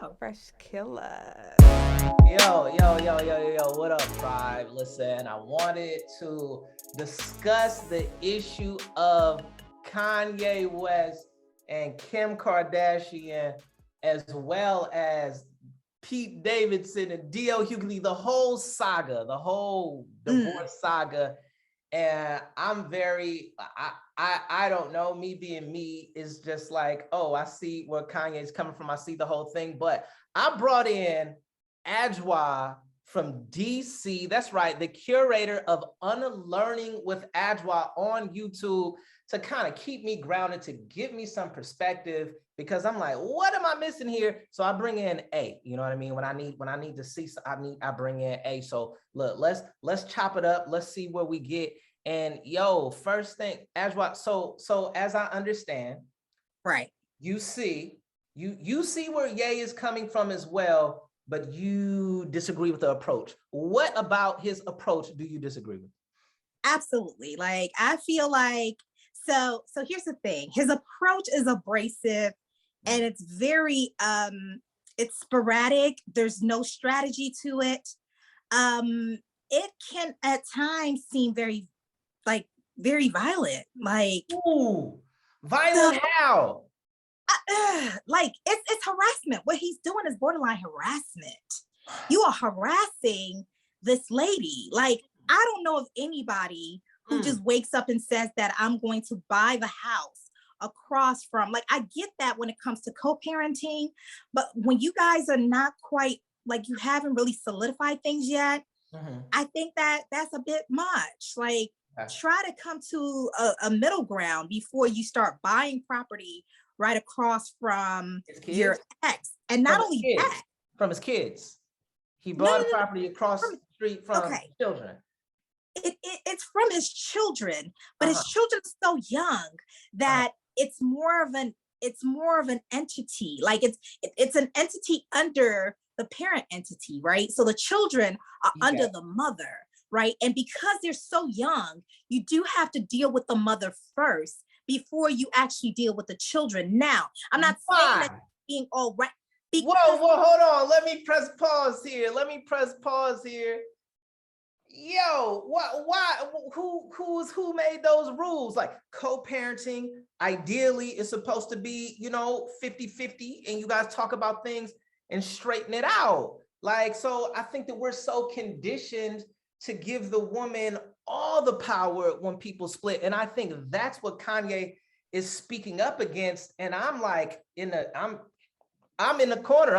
Oh, fresh killer. Yo, what up, tribe? Listen, I wanted to discuss the issue of Kanye West and Kim Kardashian, as well as Pete Davidson and D.L. Hughley, the whole saga, the whole divorce saga. And I don't know, me being me is just like, oh, I see where Kanye's coming from. I see the whole thing, but I brought in Adjoah from DC. That's right, the curator of Unlearning with Adjoah on YouTube, to kind of keep me grounded, to give me some perspective, because I'm like, what am I missing here? So I bring in A. You know what I mean? When I need to see, I bring in A. So look, let's chop it up. Let's see where we get. And yo, first thing, Adjoah. So as I understand, right, you see where Ye is coming from as well, but you disagree with the approach. What about his approach do you disagree with? absolutely. Like I feel like so here's the thing. His approach is abrasive and it's very it's sporadic. There's no strategy to it. It can at times seem very violent. Like Ooh, violent so, how? like it's harassment. What he's doing is borderline harassment. You are harassing this lady. Like I don't know of anybody who just wakes up and says that I'm going to buy the house across from, like, I get that when it comes to co-parenting, but when you guys are not quite, like, you haven't really solidified things yet, I think that that's a bit much. Like, try to come to a middle ground before you start buying property right across from your ex. And not only that, from his kids. He bought a property across the street from children. It's from his children, but his children are so young that it's more of an entity. Like it's an entity under the parent entity, right? So the children are under the mother, right? And because they're so young, you do have to deal with the mother first before you actually deal with the children. Now, I'm not saying that being all right. Whoa, hold on. Let me press pause here. Yo, why, who made those rules? Like, co-parenting, ideally, is supposed to be, 50-50, and you guys talk about things and straighten it out. Like, so I think that we're so conditioned to give the woman all the power when people split. And I think that's what Kanye is speaking up against. And I'm like, I'm in the corner.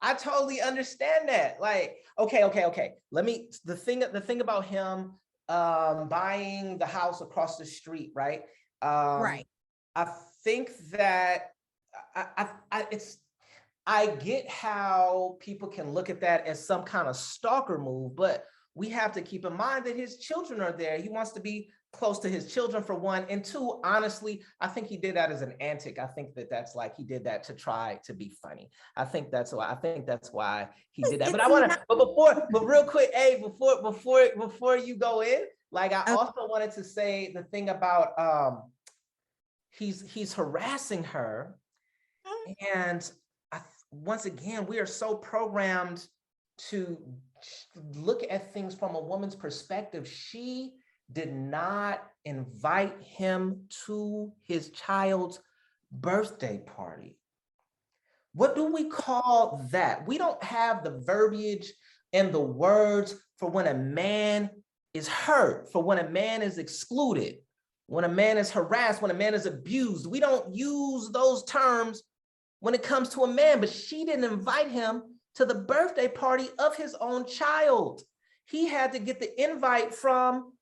I totally understand that. Like, okay. The thing about him buying the house across the street, right? Right. I think that I get how people can look at that as some kind of stalker move, but we have to keep in mind that his children are there. He wants to be close to his children, for one, and two, honestly, I think he did that as an antic. I think that's like he did that to try to be funny. I think that's why he did that. But real quick, hey, before you go in, like, I also wanted to say the thing about he's harassing her, and once again, we are so programmed to look at things from a woman's perspective. She did not invite him to his child's birthday party. What do we call that? We don't have the verbiage and the words for when a man is hurt, for when a man is excluded, when a man is harassed, when a man is abused. We don't use those terms when it comes to a man, but she didn't invite him to the birthday party of his own child. He had to get the invite from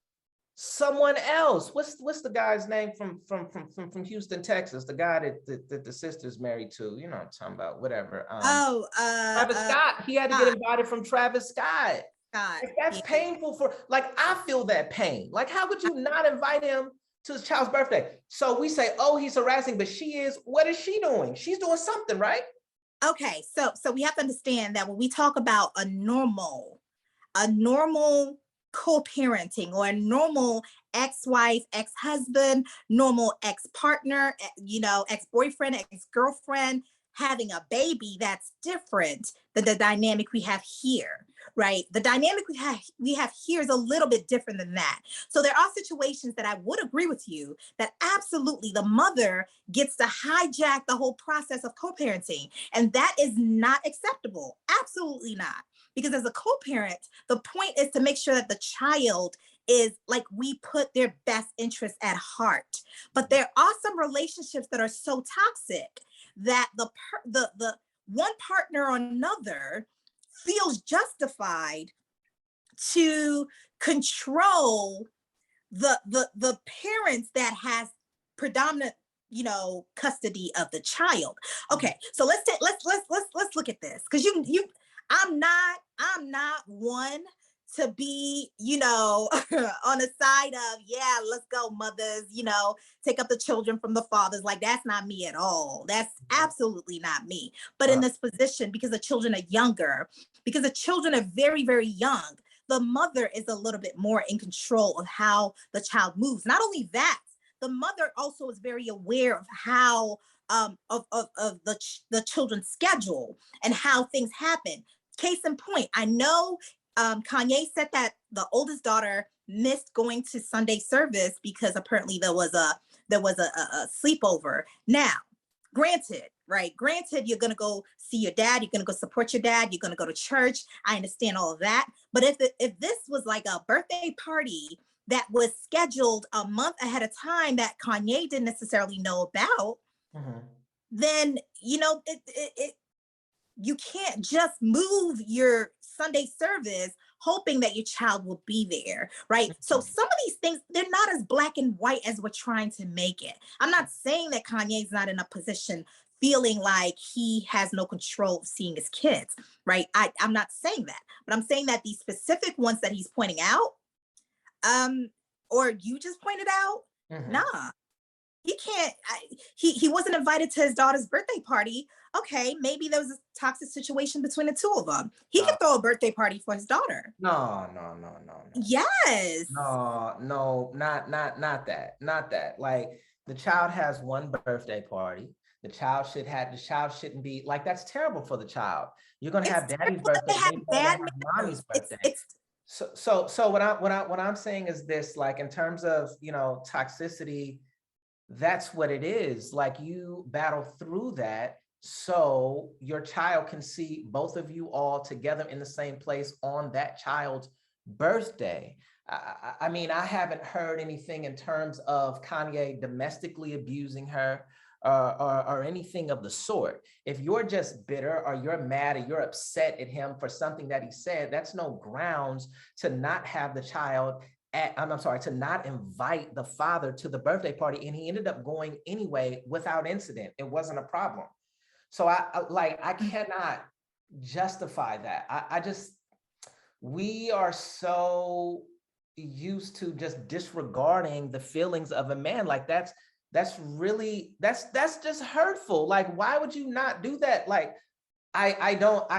someone else. What's the guy's name from Houston, Texas? The guy that the sister's married to. You know what I'm talking about? Whatever. Travis Scott. He had to get invited from Travis Scott. Like, that's painful for. Like, I feel that pain. Like, how could you not invite him to his child's birthday? So we say, oh, he's harassing, but she is. What is she doing? She's doing something, right? Okay, so we have to understand that when we talk about a normal co-parenting, or a normal ex-wife, ex-husband, normal ex-partner, ex-boyfriend, ex-girlfriend, having a baby, that's different than the dynamic we have here, right? The dynamic we have here is a little bit different than that. So there are situations that I would agree with you that absolutely the mother gets to hijack the whole process of co-parenting, and that is not acceptable. Absolutely not. Because as a co-parent, the point is to make sure that the child is like, we put their best interests at heart. But there are some relationships that are so toxic that the one partner or another feels justified to control the parents that has predominant, you know, custody of the child. Okay, so let's look at this, because I'm not one to be, you know, on the side of, yeah, let's go, mothers, you know, take up the children from the fathers. Like, that's not me at all. That's absolutely not me. But in this position, because the children are younger, because the children are very, very young, the mother is a little bit more in control of how the child moves. Not only that, the mother also is very aware of how of the children's schedule and how things happen. Case in point, I know Kanye said that the oldest daughter missed going to Sunday service because apparently there was a sleepover. Now, granted, right? Granted, you're gonna go see your dad, you're gonna go support your dad, you're gonna go to church. I understand all of that. But if this was like a birthday party that was scheduled a month ahead of time that Kanye didn't necessarily know about, then, you know, you can't just move your Sunday service hoping that your child will be there, right? So some of these things, they're not as black and white as we're trying to make it. I'm not saying that Kanye's not in a position feeling like he has no control of seeing his kids, right? I'm not saying that, but I'm saying that these specific ones that he's pointing out, or you just pointed out, nah. He can't, he wasn't invited to his daughter's birthday party. Okay, maybe there was a toxic situation between the two of them. He can throw a birthday party for his daughter. No. Yes. No, not that. Like, the child has one birthday party. The child shouldn't be like, that's terrible for the child. You're gonna have daddy's birthday, mommy's birthday. So what I'm saying is this, like, in terms of, you know, toxicity, that's what it is. Like, you battle through that so your child can see both of you all together in the same place on that child's birthday. I mean, I haven't heard anything in terms of Kanye domestically abusing her or anything of the sort. If you're just bitter or you're mad or you're upset at him for something that he said, that's no grounds to not have the child to not invite the father to the birthday party. And he ended up going anyway without incident. It wasn't a problem. So I cannot justify that. We are so used to just disregarding the feelings of a man. Like, that's just hurtful. Like, why would you not do that? Like, I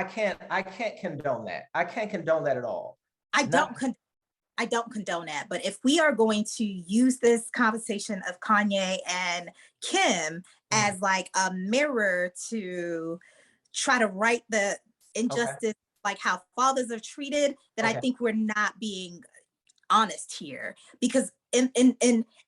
can't condone that. I can't condone that at all. I don't condone that. But if we are going to use this conversation of Kanye and Kim as like a mirror to try to right the injustice, like how fathers are treated, then I think we're not being honest here. Because in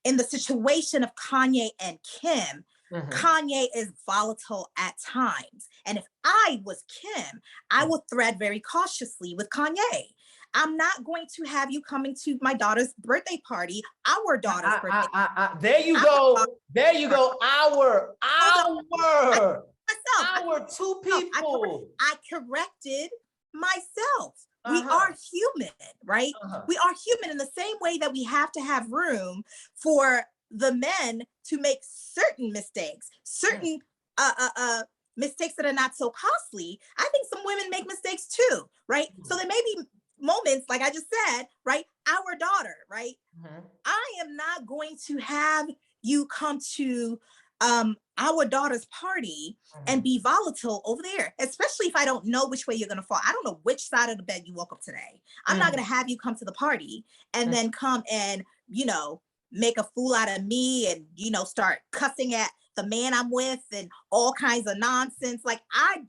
the situation of Kanye and Kim, Kanye is volatile at times. And if I was Kim, I would thread very cautiously with Kanye. I'm not going to have you coming to my daughter's birthday party, our daughter's birthday. There you go. There you go. Our two people. I corrected myself. We are human, right? We are human in the same way that we have to have room for the men to make certain mistakes, certain mistakes that are not so costly. I think some women make mistakes too, right? So there may be moments, like I just said, right? Our daughter, right? I am not going to have you come to our daughter's party and be volatile over there, especially if I don't know which way you're going to fall. I don't know which side of the bed you woke up today. I'm not going to have you come to the party and then come and, you know, make a fool out of me and, start cussing at the man I'm with and all kinds of nonsense. Like, I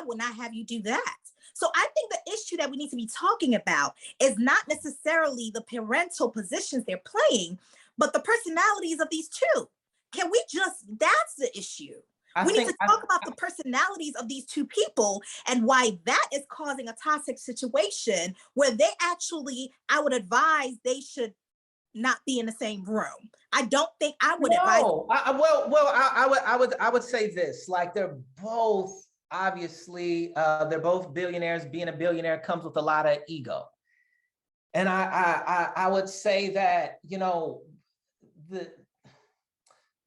will not have you do that. So I think the issue that we need to be talking about is not necessarily the parental positions they're playing, but the personalities of these two. That's the issue. We need to talk about the personalities of these two people and why that is causing a toxic situation where they actually, I would advise they should not be in the same room. I don't think I would advise. I would say this, like, they're both, obviously, they're both billionaires. Being a billionaire comes with a lot of ego. And I would say that,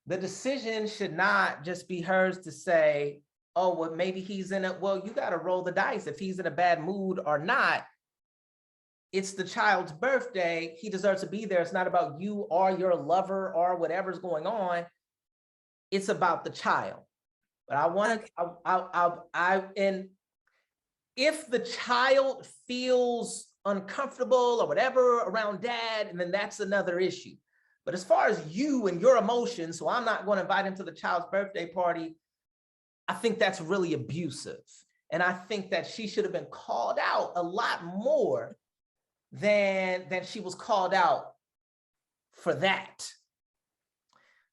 the decision should not just be hers to say, oh, well, maybe he's in it. Well, you got to roll the dice if he's in a bad mood or not. It's the child's birthday. He deserves to be there. It's not about you or your lover or whatever's going on. It's about the child. But and if the child feels uncomfortable or whatever around dad, and then that's another issue. But as far as you and your emotions, so I'm not going to invite him to the child's birthday party, I think that's really abusive. And I think that she should have been called out a lot more than she was called out for that.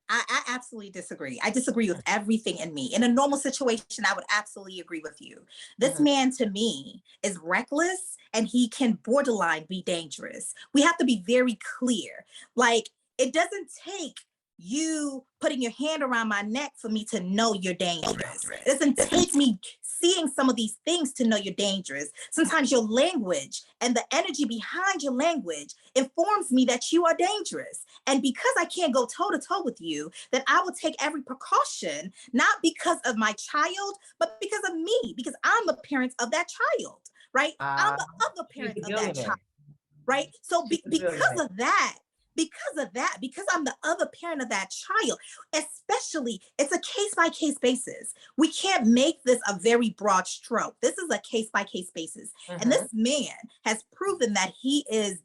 I absolutely disagree. I disagree with everything in me. In a normal situation, I would absolutely agree with you. This man, to me, is reckless and he can borderline be dangerous. We have to be very clear. Like, it doesn't take you putting your hand around my neck for me to know you're dangerous. It doesn't take me seeing some of these things to know you're dangerous. Sometimes your language and the energy behind your language informs me that you are dangerous. And because I can't go toe to toe with you, then I will take every precaution, not because of my child, but because of me, because I'm the parent of that child, right? I'm the other parent of that child, right? So because I'm the other parent of that child, especially, it's a case-by-case basis. We can't make this a very broad stroke. This is a case-by-case basis. And this man has proven that he's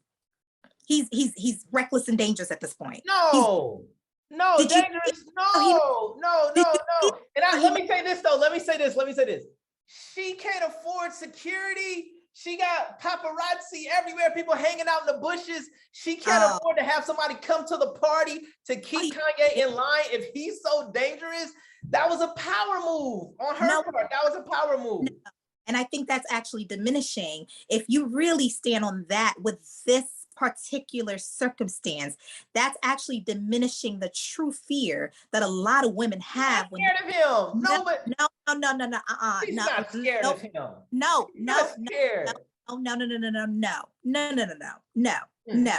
reckless and dangerous at this point. No, dangerous. No. And let me say this. She can't afford security. She got paparazzi everywhere, people hanging out in the bushes. She can't afford to have somebody come to the party to keep Kanye in line if he's so dangerous. That was a power move on her part. That was a power move. No. And I think that's actually diminishing. If you really stand on that with this particular circumstance, that's actually diminishing the true fear that a lot of women have. She's not scared of him. No. She's not scared of him. No.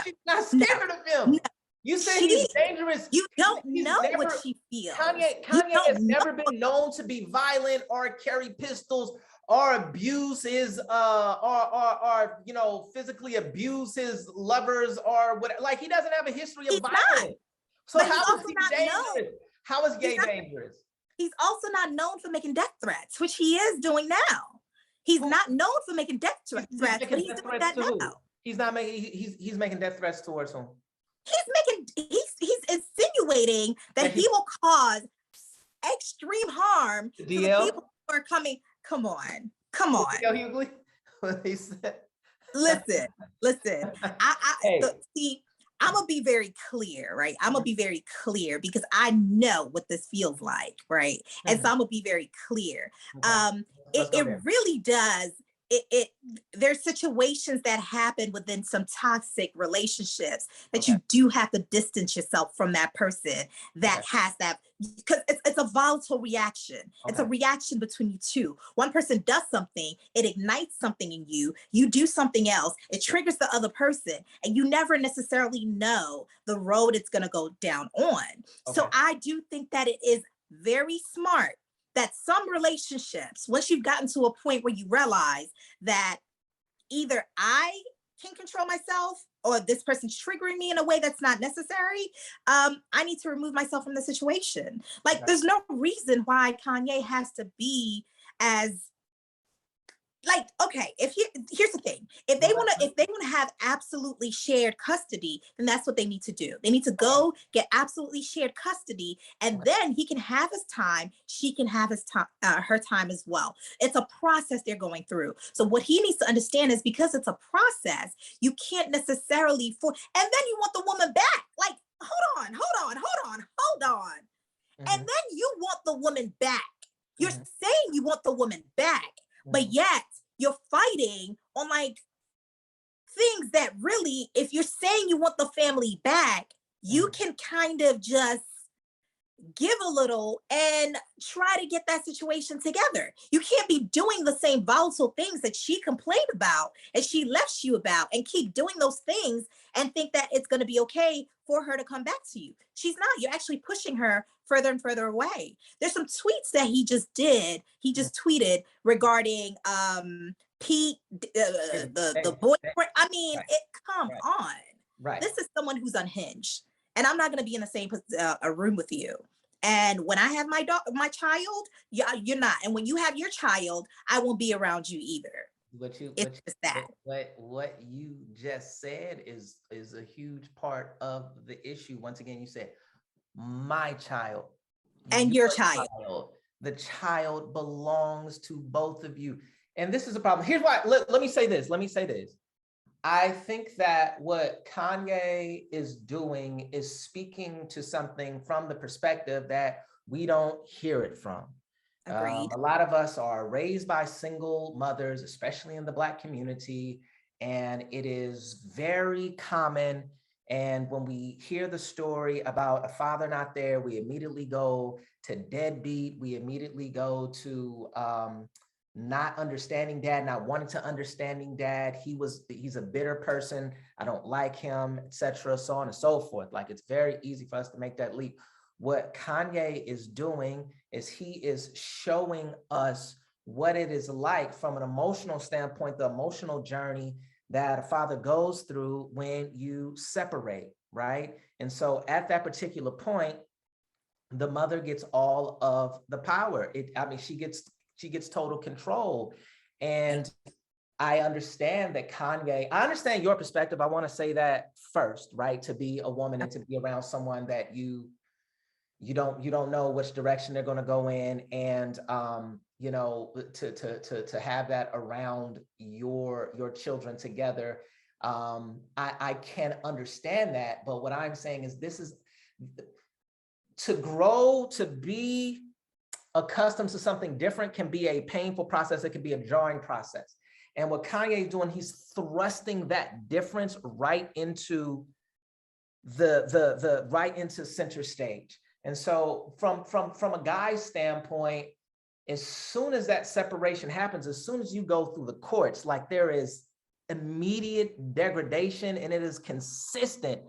She's not scared of him. No. You say he's dangerous. You don't know what she feels. Kanye has never been known to be violent or carry pistols or abuse his or physically abuse his lovers or what. Like, he doesn't have a history of violence. So how is he dangerous? How is Ye dangerous? He's also not known for making death threats, which he is doing now. He's not known for making death threats, but he's doing that now. He's not making. He's making death threats towards whom? He's insinuating that he will cause extreme harm to the people who are coming. Come on. What he said. Listen. See, I'm gonna be very clear, right? I'm gonna be very clear because I know what this feels like, right? And so I'm gonna be very clear. It really does. There's situations that happen within some toxic relationships that you do have to distance yourself from that person that has that, because it's a volatile reaction. It's a reaction between you two. One person does something, it ignites something in you, you do something else, it triggers the other person, and you never necessarily know the road it's going to go down on. So I do think that it is very smart that some relationships, once you've gotten to a point where you realize that either I can control myself or this person's triggering me in a way that's not necessary, I need to remove myself from the situation. Like, there's no reason why Kanye has to be as like, okay, here's the thing. If they want to have absolutely shared custody, then that's what they need to do. They need to go get absolutely shared custody, and then he can have his time, she can have his time, her time as well. It's a process they're going through. So what he needs to understand is, because it's a process, you can't necessarily and then you want the woman back. Like, hold on. Mhm. And then you want the woman back. You're Mhm. saying you want the woman back, but Mhm. yet you're fighting on like things that really, if you're saying you want the family back, you can kind of just give a little and try to get that situation together. You can't be doing the same volatile things that she complained about and she left you about, and keep doing those things and think that it's going to be okay for her to come back to you. She's not. You're actually pushing her further and further away. There's some tweets that he just did. He just tweeted regarding Pete, the boyfriend. I mean, come on. Right. This is someone who's unhinged, and I'm not going to be in the same a room with you. And when I have my child, you're not. And when you have your child, I won't be around you either. What you just said is a huge part of the issue. Once again, you said my child and your child. The child belongs to both of you. And this is a problem. Here's why. Let me say this. I think that what Kanye is doing is speaking to something from the perspective that we don't hear it from. Agreed. A lot of us are raised by single mothers, especially in the Black community, and it is very common. And when we hear the story about a father not there, we immediately go to deadbeat. We immediately go to not understanding dad, not wanting to understanding dad. He's a bitter person. I don't like him, etc., so on and so forth. Like, it's very easy for us to make that leap. What Kanye is doing is he is showing us what it is like from an emotional standpoint, the emotional journey that a father goes through when you separate, right? And so at that particular point, the mother gets all of the power. She gets total control. And I understand that I understand your perspective. I want to say that first, right? To be a woman and to be around someone that you don't know which direction they're going to go in, and to have that around your children together. I can understand that, but what I'm saying is, this is to grow, to be accustomed to something different can be a painful process. It can be a jarring process. And what Kanye is doing, he's thrusting that difference right into the right into center stage. And so from a guy's standpoint, as soon as that separation happens, as soon as you go through the courts, like, there is immediate degradation, and it is consistent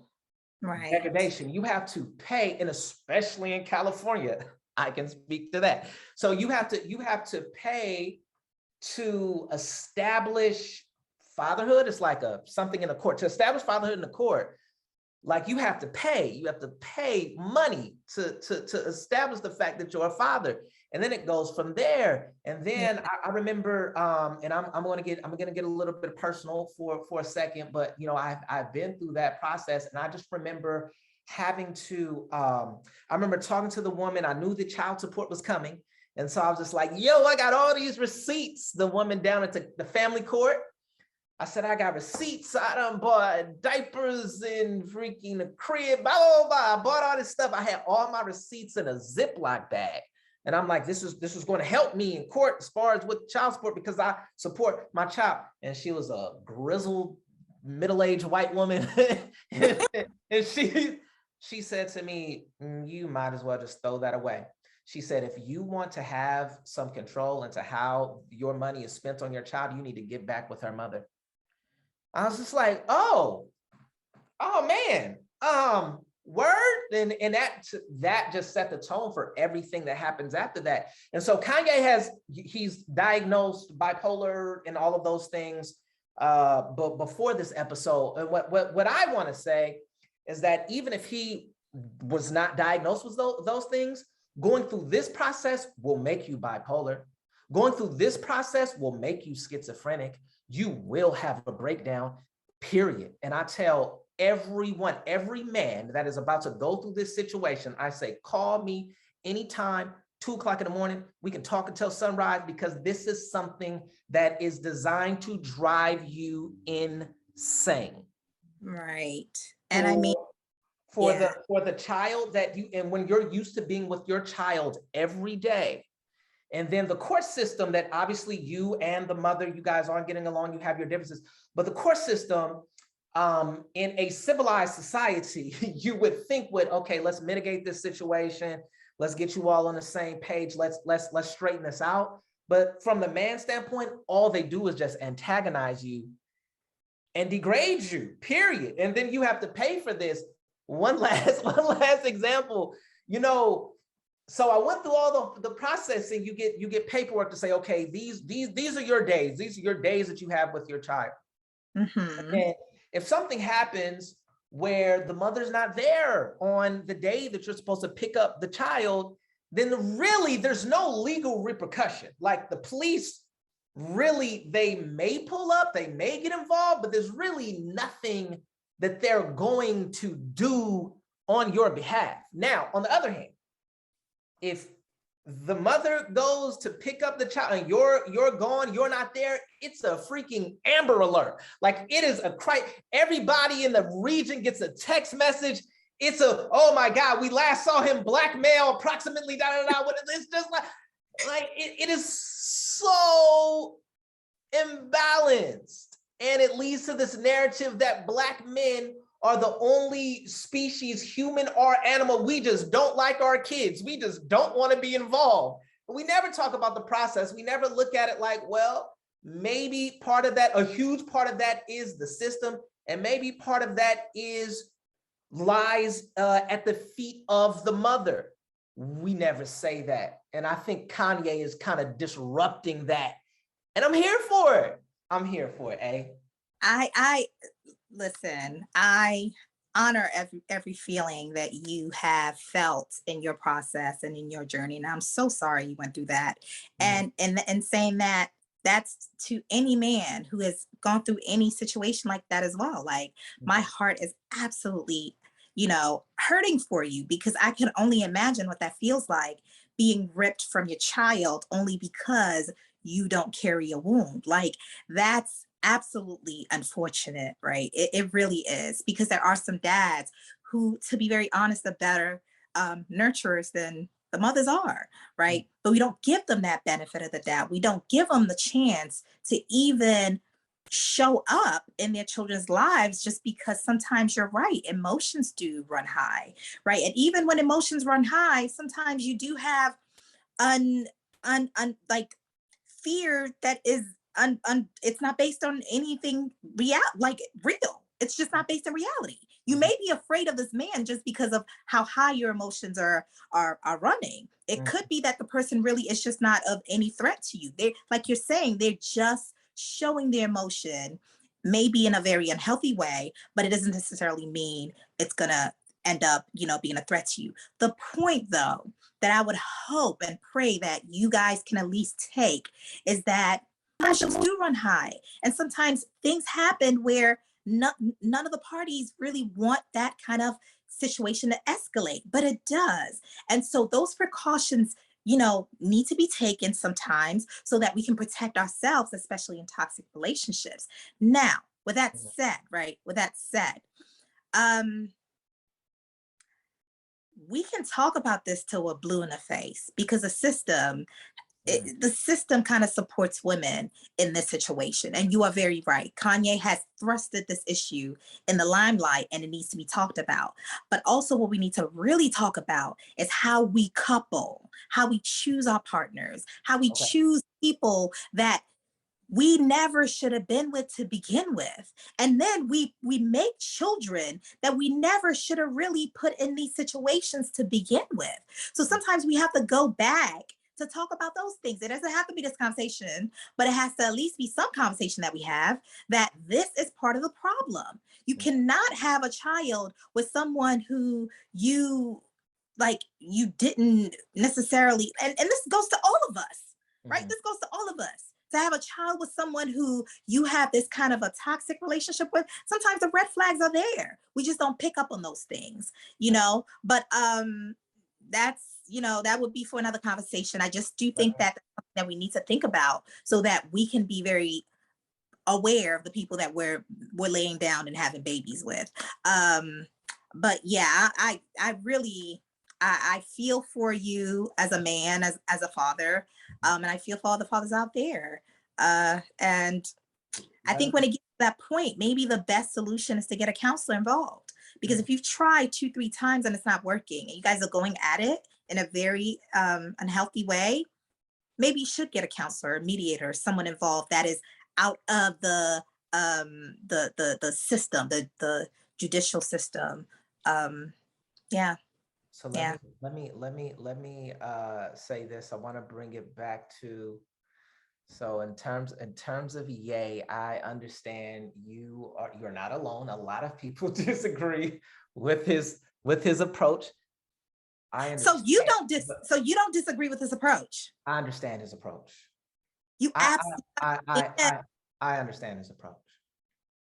degradation. You have to pay, and especially in California, I can speak to that. So you have to pay to establish fatherhood. It's like something in the court. To establish fatherhood in the court, like, you have to pay money to establish the fact that you're a father. And then it goes from there. And then I remember, and I'm gonna get a little bit personal for a second, but I've been through that process, and I just remember having to, I remember talking to the woman. I knew the child support was coming. And so I was just like, yo, I got all these receipts. The woman down at the family court, I said, I got receipts. I done bought diapers and freaking a crib, blah, blah, blah. I bought all this stuff. I had all my receipts in a Ziploc bag. And I'm like, this is going to help me in court as far as with child support, because I support my child. And she was a grizzled, middle-aged white woman. And she said to me, you might as well just throw that away. She said, if you want to have some control into how your money is spent on your child, you need to get back with her mother. I was just like, oh man, word. And that just set the tone for everything that happens after that. And so Kanye he's diagnosed bipolar and all of those things, but before this episode. And what I want to say is that even if he was not diagnosed with those things, going through this process will make you bipolar. Going through this process will make you schizophrenic. You will have a breakdown, period. And I tell everyone, every man that is about to go through this situation, I say, call me anytime, 2:00 in the morning. We can talk until sunrise, because this is something that is designed to drive you insane. Right. And I mean, for yeah. the child that you, and when you're used to being with your child every day, and then the court system that obviously you and the mother, you guys aren't getting along, you have your differences, but the court system in a civilized society, you would think would, okay, let's mitigate this situation. Let's get you all on the same page. Let's straighten this out. But from the man's standpoint, all they do is just antagonize you and degrade you, period. And then you have to pay for this. One last example, you know, so I went through all the processing. You get paperwork to say, okay, these are your days. These are your days that you have with your child. Mm-hmm. And if something happens where the mother's not there on the day that you're supposed to pick up the child, then really there's no legal repercussion. Like the police, really, they may pull up, they may get involved, but there's really nothing that they're going to do on your behalf. Now, on the other hand, if the mother goes to pick up the child and you're gone, you're not there, it's a freaking Amber Alert. Like it is a crisis. Everybody in the region gets a text message. It's a, oh my God, we last saw him black male approximately da da da. It's just like it is so imbalanced. And it leads to this narrative that Black men are the only species, human or animal. We just don't like our kids. We just don't want to be involved. But we never talk about the process. We never look at it like, well, maybe part of that, a huge part of that is the system. And maybe part of that lies at the feet of the mother. We never say that. And I think Kanye is kind of disrupting that. And I'm here for it. I'm here for it, eh? I listen, I honor every feeling that you have felt in your process and in your journey. And I'm so sorry you went through that. Mm-hmm. And saying that, that's to any man who has gone through any situation like that as well. Like my heart is absolutely, hurting for you, because I can only imagine what that feels like, being ripped from your child only because you don't carry a wound. Like that's absolutely unfortunate, right? It really is, because there are some dads who, to be very honest, are better nurturers than the mothers are, right? But we don't give them that benefit of the doubt. We don't give them the chance to even show up in their children's lives, just because sometimes you're right, emotions do run high, right? And even when emotions run high, sometimes you do have like fear that is it's not based on anything real. It's just not based on reality. You may be afraid of this man just because of how high your emotions are running. It could be that the person really is just not of any threat to you. They, like you're saying, they're just showing their emotion, maybe in a very unhealthy way, but it doesn't necessarily mean it's gonna end up, being a threat to you. The point, though, that I would hope and pray that you guys can at least take is that emotions do run high. And sometimes things happen where none of the parties really want that kind of situation to escalate, but it does. And so those precautions, need to be taken sometimes so that we can protect ourselves, especially in toxic relationships. Now, with that said, we can talk about this till we're blue in the face, because the system kind of supports women in this situation. And you are very right. Kanye has thrusted this issue in the limelight, and it needs to be talked about. But also what we need to really talk about is how we couple, how we choose our partners, how we choose people that we never should have been with to begin with. And then we make children that we never should have really put in these situations to begin with. So sometimes we have to go back to talk about those things. It doesn't have to be this conversation, but it has to at least be some conversation that we have, that this is part of the problem. You cannot have a child with someone who you didn't necessarily, and this goes to all of us. right? This goes to all of us. To have a child with someone who you have this kind of a toxic relationship with, sometimes the red flags are there. We just don't pick up on those things, But that's, that would be for another conversation. I just do think that that's something that we need to think about so that we can be very aware of the people that we're laying down and having babies with. But yeah, I really I feel for you as a man, as a father, and I feel for all the fathers out there. And I think when it gets to that point, maybe the best solution is to get a counselor involved. Because if you've tried 2-3 times and it's not working, and you guys are going at it in a very unhealthy way, maybe you should get a counselor, a mediator, someone involved that is out of the system, the judicial system. Yeah. So let me say this. I want to bring it back to, so in terms of Ye, I understand you're not alone. A lot of people disagree with his approach. I understand. So you don't disagree with his approach. I understand his approach. You I understand his approach.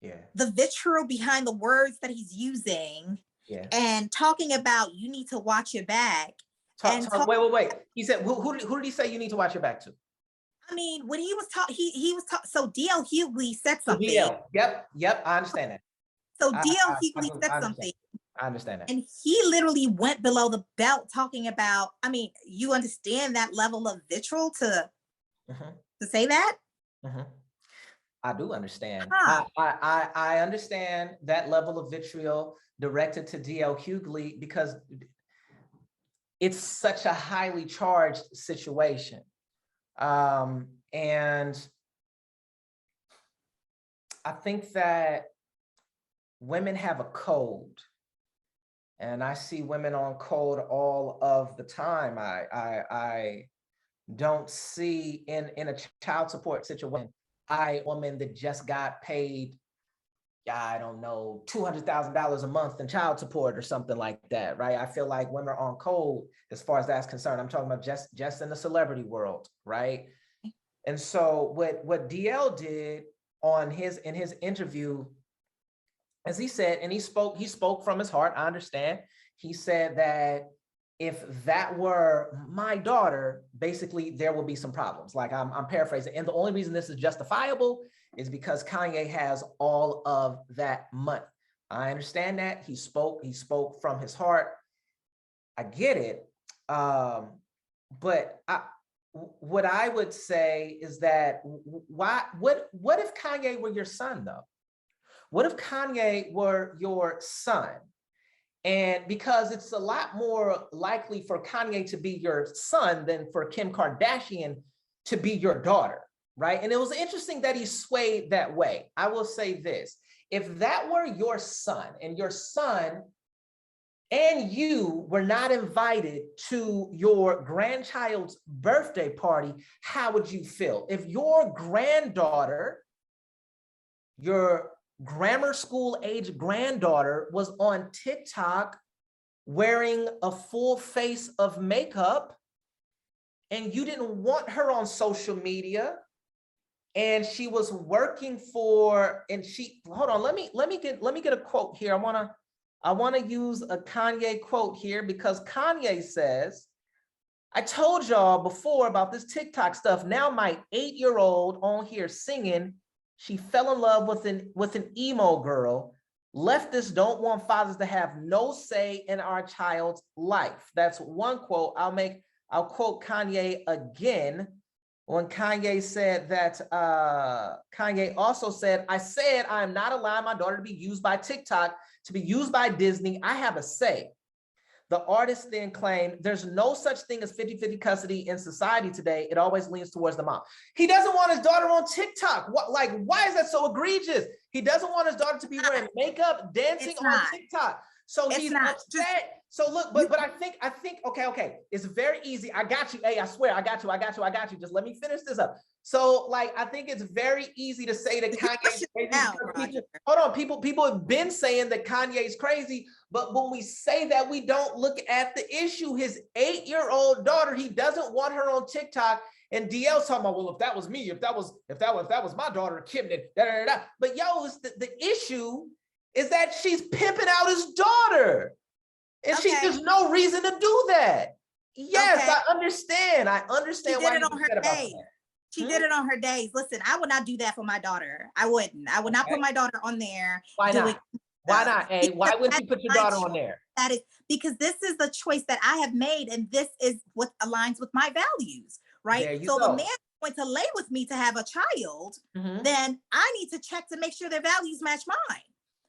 Yeah. The vitriol behind the words that he's using. Yeah. And talking about you need to watch your back. Wait. He said, who did he say you need to watch your back to? I mean, when he was talking, he was talking. So D.L. Hughley said something. Yep, I understand that. So D.L. Hughley said something. I understand that. And he literally went below the belt talking about, I mean, you understand that level of vitriol to say that? I do understand. I understand that level of vitriol directed to D.L. Hughley because it's such a highly charged situation. And I think that women have a code, and I see women on code all of the time. I don't see in a child support situation, woman that just got paid, I don't know, $200,000 a month in child support or something like that, right? I feel like women are on code as far as that's concerned. I'm talking about just in the celebrity world, right? And so what DL did in his interview, as he said, and he spoke from his heart, I understand. He said that if that were my daughter, basically there will be some problems. Like I'm paraphrasing. And the only reason this is justifiable is because Kanye has all of that money. I understand that. He spoke from his heart. I get it. But what I would say is that what if Kanye were your son though? What if Kanye were your son? And because it's a lot more likely for Kanye to be your son than for Kim Kardashian to be your daughter, right? And it was interesting that he swayed that way. I will say this, if that were your son and your son and you were not invited to your grandchild's birthday party, how would you feel? If your granddaughter, your grammar school age granddaughter was on TikTok wearing a full face of makeup and you didn't want her on social media and she was working hold on, let me get a quote here. I want to use a Kanye quote here because Kanye says, I told y'all before about this TikTok stuff. Now my 8-year-old on here singing, she fell in love with an emo girl. Leftists don't want fathers to have no say in our child's life. That's one quote. I'll quote Kanye again when Kanye said that, Kanye also said, I said I am not allowing my daughter to be used by TikTok, to be used by Disney. I have a say. The artist then claimed there's no such thing as 50-50 custody in society today. It always leans towards the mom. He doesn't want his daughter on TikTok. Why is that so egregious? He doesn't want his daughter to be wearing makeup, dancing on TikTok. So he's upset. So look, but I think, okay. It's very easy. I got you. Hey, I swear, I got you. Just let me finish this up. So I think it's very easy to say that Kanye's crazy. Hold on, people have been saying that Kanye's crazy, but when we say that, we don't look at the issue. His 8-year-old daughter, he doesn't want her on TikTok. And DL's talking about, well, if that was me, if that was my daughter, Kim, then da, da, da, da. But yo, it's the issue is that she's pimping out his daughter. And there's no reason to do that. Yes, I understand. I understand why you said about that. She did it on her days. Listen, I would not do that for my daughter. I wouldn't. I would not put my daughter on there. Why not? Why not? A? Why wouldn't you put your daughter on there? That is because this is the choice that I have made, and this is what aligns with my values, right? So if a man is going to lay with me to have a child, then I need to check to make sure their values match mine.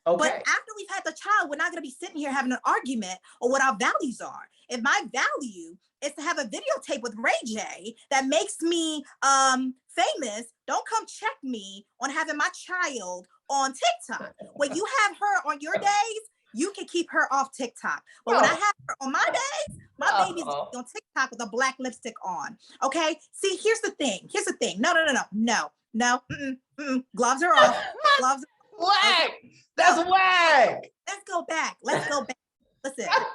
Okay. But after we've had the child, we're not going to be sitting here having an argument on what our values are. If my value is to have a videotape with Ray J that makes me famous, don't come check me on having my child on TikTok. When you have her on your days, you can keep her off TikTok. But when I have her on my days, my baby's on TikTok with a black lipstick on. Okay. See, here's the thing. No. Gloves are off. Gloves are whack. That's whack. Let's go back. Listen, I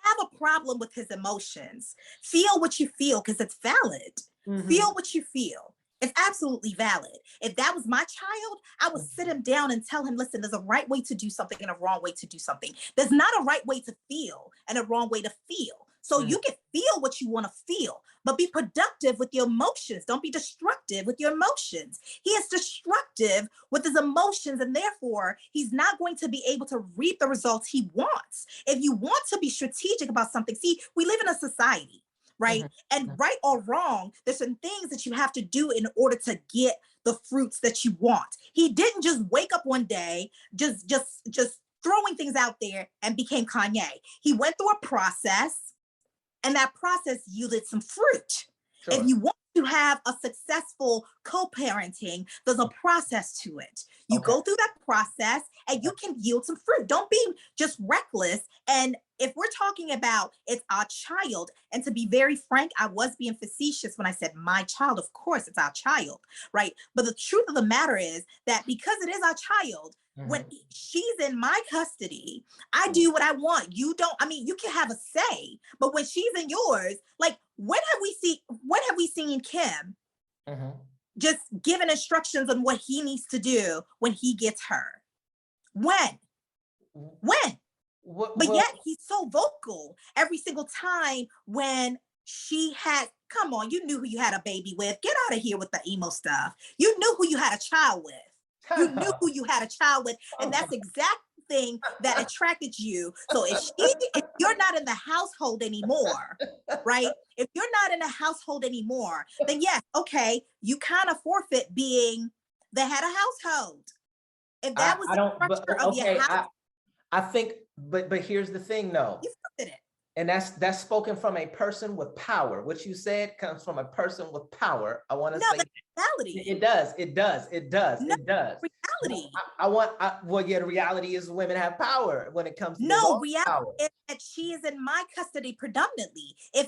have a problem with his emotions. Feel what you feel because it's valid. Feel what you feel. It's absolutely valid. If that was my child, I would sit him down and tell him, listen, there's a right way to do something and a wrong way to do something. There's not a right way to feel and a wrong way to feel. So you can feel what you want to feel, but be productive with your emotions. Don't be destructive with your emotions. He is destructive with his emotions, and therefore he's not going to be able to reap the results he wants. If you want to be strategic about something, see, we live in a society, right? And right or wrong, there's some things that you have to do in order to get the fruits that you want. He didn't just wake up one day, just throwing things out there and became Kanye. He went through a process, and that process yielded some fruit. Sure. If you want to have a successful co-parenting, there's a process to it. You go through that process and you can yield some fruit. Don't be just reckless. And if we're talking about it's our child, and to be very frank, I was being facetious when I said my child. Of course, it's our child, right? But the truth of the matter is that because it is our child, when she's in my custody, I do what I want. You don't, I mean, you can have a say, but when she's in yours, like when have we seen Kim just giving instructions on what he needs to do when he gets her? When? But yet he's so vocal every single time when she had, come on, you knew who you had a baby with. Get out of here with the emo stuff. You knew who you had a child with. You knew who you had a child with, and that's exact thing that attracted you. So if you're not in the household anymore, right? If you're not in the household anymore, then yes, okay, you kind of forfeit being the head of household. If that was the structure of your house, I think, but here's the thing, though. You forfeit it. And that's spoken from a person with power. What you said comes from a person with power. I want to say reality. It does. Reality. The reality is women have power when it comes to reality power. Is that she is in my custody predominantly. If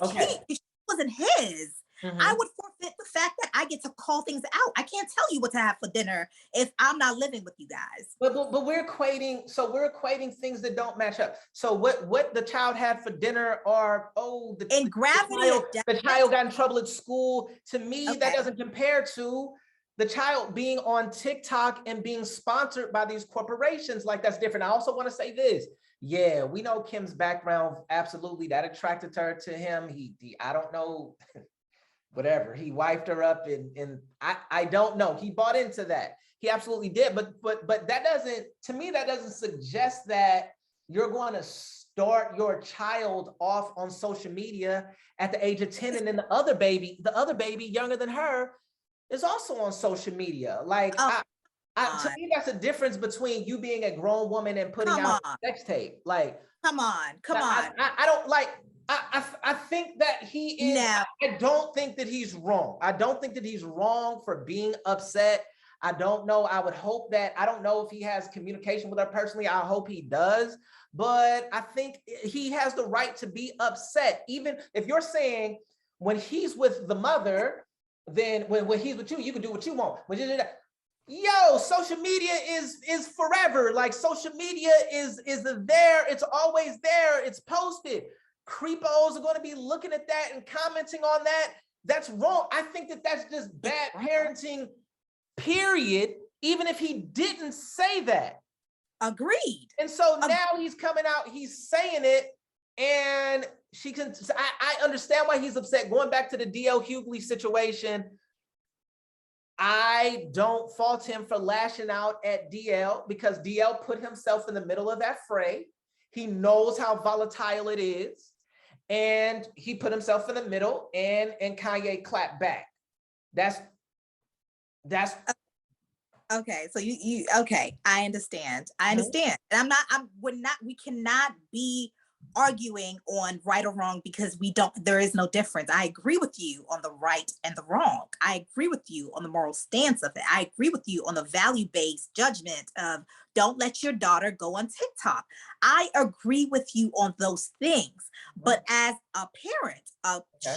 she wasn't his, I would forfeit the fact that I get to call things out. I can't tell you what to have for dinner if I'm not living with you guys. But we're equating things that don't match up. So what the child had for dinner are the child got in trouble at school. To me, that doesn't compare to the child being on TikTok and being sponsored by these corporations. Like, that's different. I also want to say this. Yeah, we know Kim's background. Absolutely, that attracted her to him. He I don't know. Whatever, he wifed her up, and I don't know. He bought into that. He absolutely did. But that doesn't, to me, that doesn't suggest that you're going to start your child off on social media at the age of 10, and then the other baby younger than her is also on social media. Like, to me, that's a difference between you being a grown woman and putting out a sex tape. Like, come on. I don't like. I think that he is. No. I don't think that he's wrong. I don't think that he's wrong for being upset. I don't know. I would hope that, I don't know if he has communication with her personally. I hope he does. But I think he has the right to be upset. Even if you're saying when he's with the mother, then when he's with you, you can do what you want. Yo, social media is forever. Like, social media is there. It's always there. It's posted. Creepos are going to be looking at that and commenting on that. that's wrong. I think that that's just bad parenting, period, even if he didn't say that. Agreed. And so now he's coming out, he's saying it, and she can, I understand why he's upset. Going back to the DL Hughley situation, I don't fault him for lashing out at DL because DL put himself in the middle of that fray. He knows how volatile it is. And he put himself in the middle, and Kanye clapped back. That's okay. So you okay. I understand. And we cannot be arguing on right or wrong because there is no difference. I agree with you on the right and the wrong. I agree with you on the moral stance of it. I agree with you on the value-based judgment of don't let your daughter go on TikTok. I agree with you on those things. But as a parent,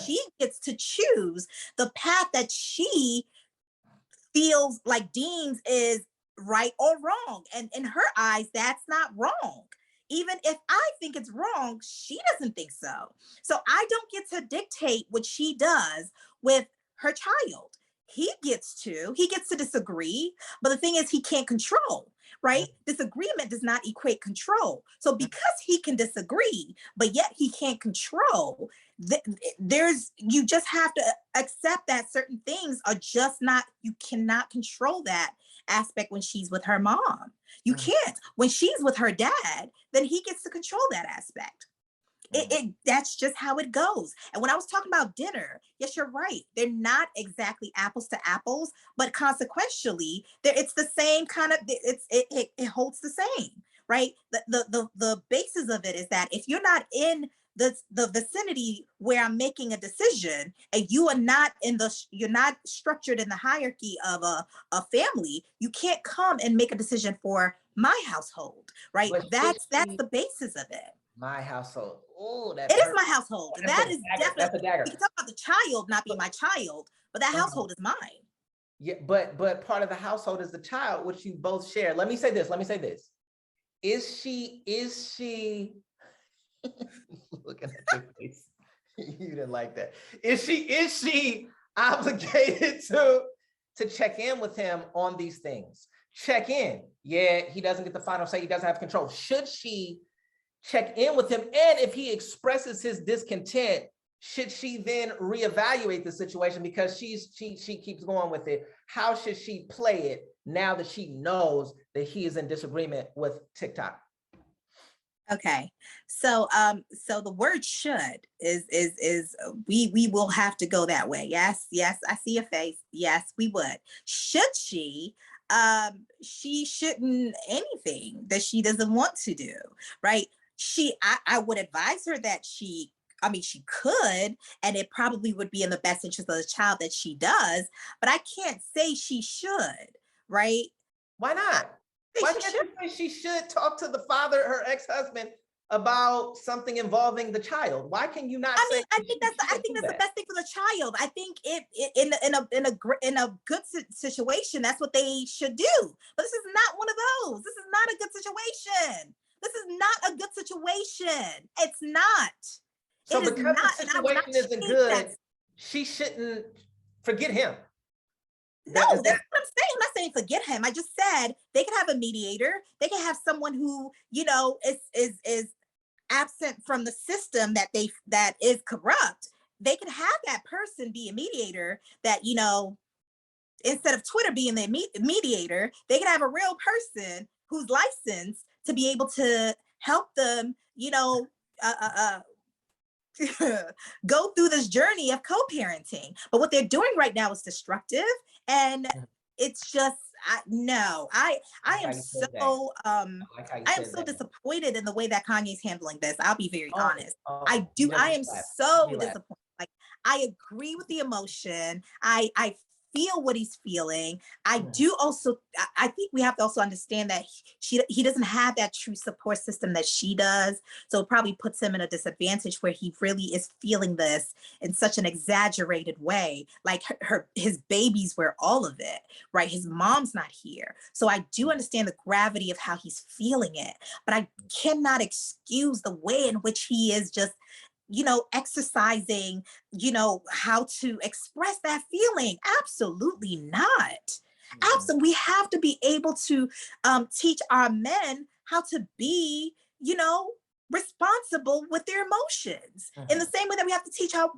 she gets to choose the path that she feels like deems is right or wrong. And in her eyes, that's not wrong. Even if I think it's wrong, she doesn't think so. So I don't get to dictate what she does with her child. He gets to disagree, but the thing is he can't control, right? Disagreement does not equate control. So because he can disagree, but yet he can't control, you just have to accept that certain things are just not, you cannot control that aspect when she's with her mom. You can't. When she's with her dad, then he gets to control that aspect. That's just how it goes. And when I was talking about dinner, yes, you're right. They're not exactly apples to apples, but consequentially, it's the same kind of, it holds the same, right? The basis of it is that if you're not in the vicinity where I'm making a decision, and you're not structured in the hierarchy of a family, you can't come and make a decision for my household, right? That's the basis of it. My household. Oh, it is my household. That is definitely. That's a dagger. We can talk about the child not being my child, but that household is mine. Yeah, but part of the household is the child, which you both share. Let me say this. Is she looking at your face? You didn't like that. Is she obligated to check in with him on these things? Check in. Yeah, he doesn't get the final say. He doesn't have control. Should she check in with him? And if he expresses his discontent, should she then reevaluate the situation because she keeps going with it? How should she play it now that she knows that he is in disagreement with TikTok? Okay, so the word "should" is we will have to go that way. Yes, I see your face. Yes, we would. Should she? She shouldn't anything that she doesn't want to do, right? I would advise her that she could, and it probably would be in the best interest of the child that she does, but I can't say she should, right? Why not? Why can't you say she should talk to the father, her ex-husband, about something involving the child? Why can you not say? I think that's the best thing for the child. I think in a good situation, that's what they should do. But this is not one of those. This is not a good situation. This is not a good situation. It's not. So because the situation isn't good, she shouldn't forget him. No, that's what I'm saying. I'm not saying forget him. I just said they can have a mediator. They can have someone who, is absent from the system that is corrupt. They can have that person be a mediator that, instead of Twitter being the mediator, they can have a real person who's licensed to be able to help them, go through this journey of co-parenting. But what they're doing right now is destructive, and it's just I am so disappointed in the way that Kanye's handling this. I'll be very honest. I am so disappointed. Like, I agree with the emotion. I feel what he's feeling. I think we have to also understand that he doesn't have that true support system that she does. So it probably puts him in a disadvantage where he really is feeling this in such an exaggerated way. Like his babies were all of it, right? His mom's not here. So I do understand the gravity of how he's feeling it, but I cannot excuse the way in which he is just exercising, how to express that feeling. Absolutely not. Absolutely. We have to be able to teach our men how to be, responsible with their emotions in the same way that we have to teach our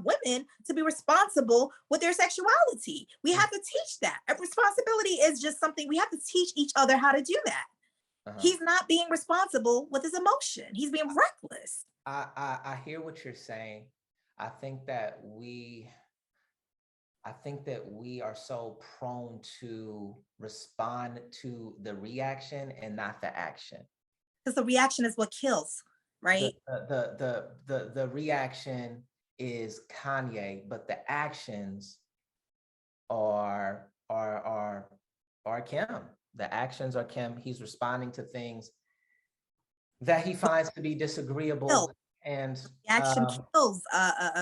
women to be responsible with their sexuality. We have to teach that. Responsibility is just something we have to teach each other how to do that. He's not being responsible with his emotion. He's being reckless. I hear what you're saying. I think that we are so prone to respond to the reaction and not the action. Because the reaction is what kills, right? The reaction is Kanye, but the actions are Kim. The actions are Kim. He's responding to things that he finds to be disagreeable. And the reaction kills,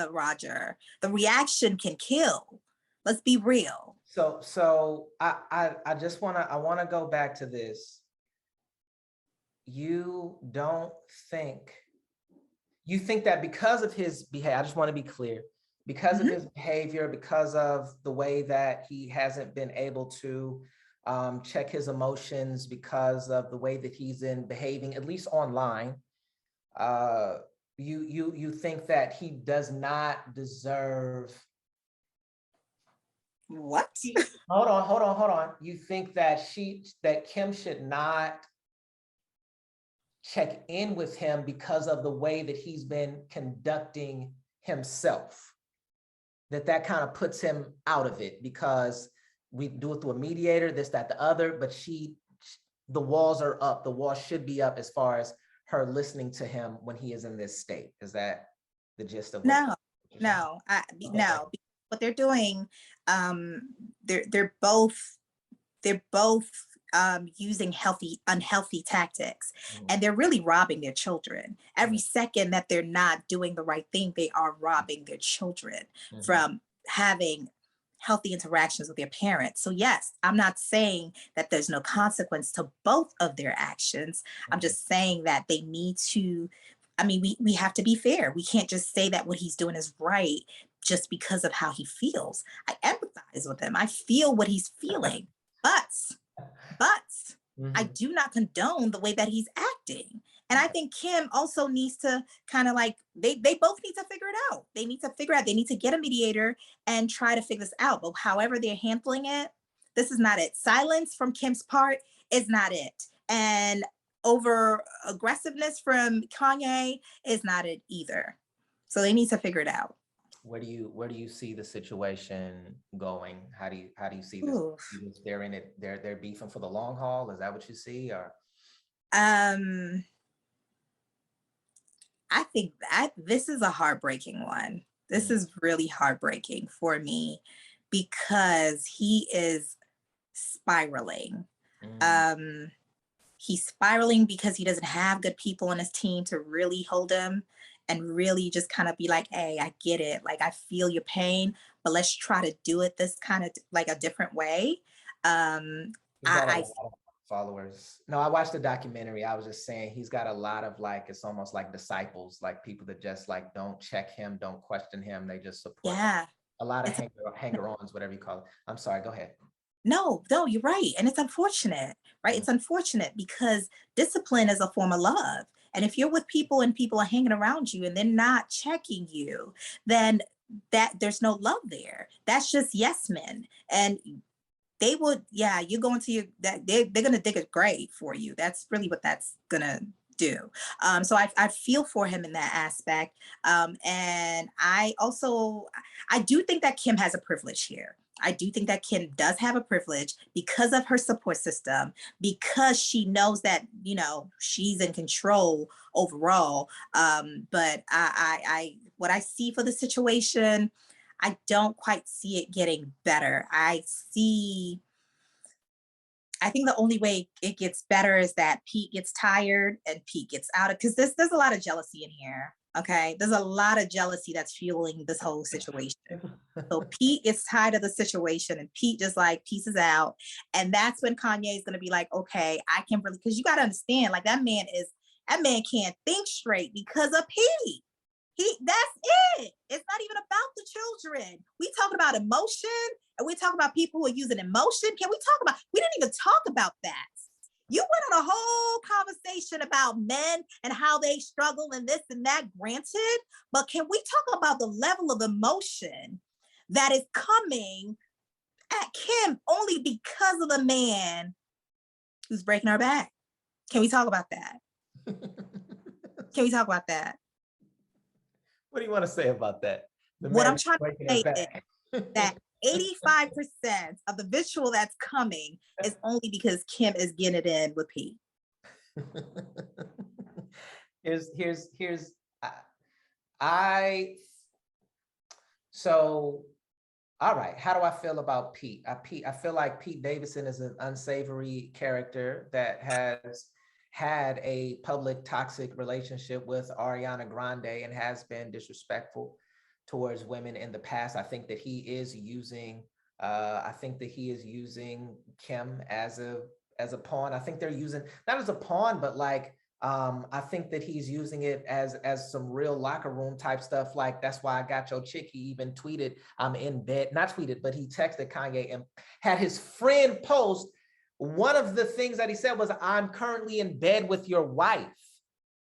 Roger. The reaction can kill. Let's be real. So I want to go back to this. You think that because of his behavior, I just want to be clear, because of his behavior, because of the way that he hasn't been able to check his emotions, because of the way that he's behaving, at least online, you think that he does not deserve. What? Hold on. You think that Kim should not check in with him because of the way that he's been conducting himself? That kind of puts him out of it because we do it through a mediator, this, that, the other, but the walls are up. The walls should be up as far as her listening to him when he is in this state. Is that the gist of what? No. What they're doing, they're both using unhealthy tactics, and they're really robbing their children. Every second that they're not doing the right thing, they are robbing their children from having healthy interactions with their parents. So yes, I'm not saying that there's no consequence to both of their actions. I'm just saying that they need to, we have to be fair. We can't just say that what he's doing is right just because of how he feels. I empathize with him. I feel what he's feeling, but I do not condone the way that he's acting. And I think Kim also needs to kind of they both need to figure it out. They need to get a mediator and try to figure this out. But however they're handling it, this is not it. Silence from Kim's part is not it. And over aggressiveness from Kanye is not it either. So they need to figure it out. Where do you see the situation going? How do you see this? They're in it. They're beefing for the long haul. Is that what you see? Or I think that this is a heartbreaking one. This is really heartbreaking for me because he is spiraling. He's spiraling because he doesn't have good people on his team to really hold him and really just kind of be like, hey, I get it. Like, I feel your pain, but let's try to do it this kind of like a different way. I followers. No, I watched the documentary. I was just saying he's got a lot of it's almost like disciples, like people that just don't check him, don't question him. They just support him. A lot of hanger-ons, whatever you call it. I'm sorry, go ahead. No, you're right. And it's unfortunate, right? It's unfortunate because discipline is a form of love. And if you're with people and people are hanging around you and they're not checking you, then there's no love there. That's just yes men. And they would, you're going to they're going to dig a grave for you. That's really what that's going to do. So I feel for him in that aspect. And I do think that Kim has a privilege here. I do think that Kim does have a privilege because of her support system, because she knows that, she's in control overall. But what I see for the situation, I don't quite see it getting better. I think the only way it gets better is that Pete gets tired and Pete gets out of, because there's a lot of jealousy in here. Okay. There's a lot of jealousy that's fueling this whole situation. So Pete gets tired of the situation and Pete just pieces out. And that's when Kanye is going to be like, okay, I can really, because you got to understand, that man can't think straight because of Pete. That's it. It's not even about the children. We talking about emotion, and we talking about people who are using emotion. We didn't even talk about that. You went on a whole conversation about men and how they struggle and this and that, granted, but can we talk about the level of emotion that is coming at Kim only because of the man who's breaking her back? Can we talk about that? Can we talk about that? What do you want to say about that? What I'm trying to say is that 85% of the visual that's coming is only because Kim is getting it in with Pete. So, all right, how do I feel about Pete? I feel like Pete Davidson is an unsavory character that has had a public toxic relationship with Ariana Grande and has been disrespectful towards women in the past. I think that he is using Kim as a pawn. I think they're using, not as a pawn, but like I think that he's using it as some real locker room type stuff. Like, that's why I got your chick. He even tweeted, I'm in bed, not tweeted, but he texted Kanye and had his friend post. One of the things that he said was, I'm currently in bed with your wife,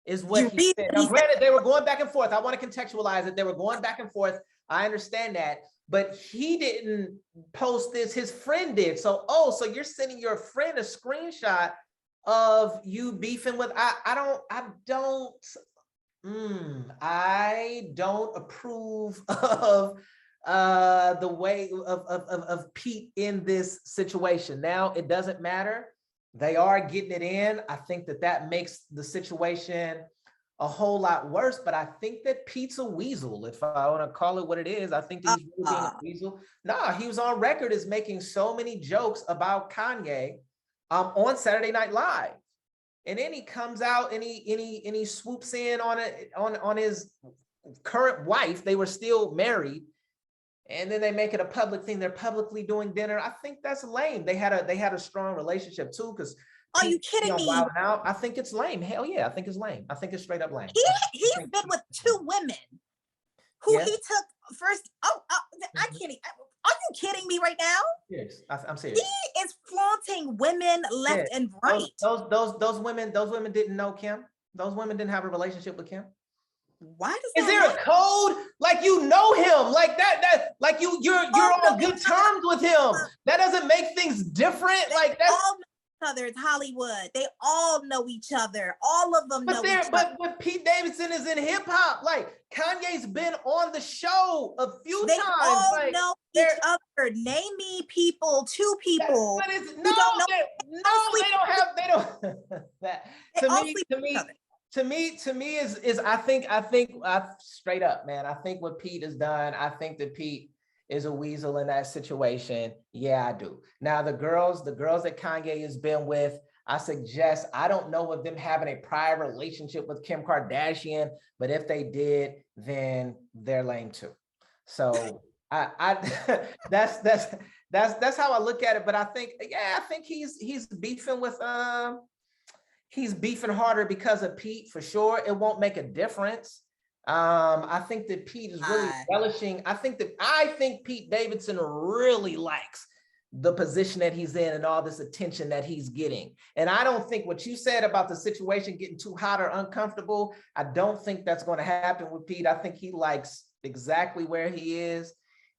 is what he said. Now, granted, they were going back and forth. I want to contextualize it. They were going back and forth. I understand that, but he didn't post this. His friend did. So you're sending your friend a screenshot of you beefing with, I don't approve of the way of Pete in this situation. Now, it doesn't matter. They are getting it in. I think that makes the situation a whole lot worse, but I think that Pete's a weasel, if I want to call it what it is. I think that he's really being a weasel. Nah, he was on record as making so many jokes about Kanye on Saturday Night Live. And then he comes out and he swoops in on his current wife. They were still married. And then they make it a public thing. They're publicly doing dinner. I think that's lame. They had a strong relationship too, because are you kidding me? Out. I think it's lame. Hell yeah, I think it's lame. I think it's straight up lame. He's been with two women who he took first. I can't. Are you kidding me right now? Yes, I'm serious. He is flaunting women left and right. Those women didn't know Kim. Those women didn't have a relationship with Kim. Why does is there a code? Like, you know him, like that like you're on good terms with him. That doesn't make things different. Like, that's all know each other. It's Hollywood. They all know each other. All of them know each other. But Pete Davidson is in hip hop. Like, Kanye's been on the show a few times. They all know each other. Name me two people. But it's, they don't that. To me is I think straight up, man, I think what Pete has done, I think that Pete is a weasel in that situation. Yeah, I do. Now, the girls that Kanye has been with, I don't know of them having a prior relationship with Kim Kardashian, but if they did, then they're lame too. So that's how I look at it. But I think he's beefing with he's beefing harder because of Pete, for sure. It won't make a difference. I think that Pete is really relishing. I think Pete Davidson really likes the position that he's in and all this attention that he's getting. And I don't think what you said about the situation getting too hot or uncomfortable, I don't think that's going to happen with Pete. I think he likes exactly where he is.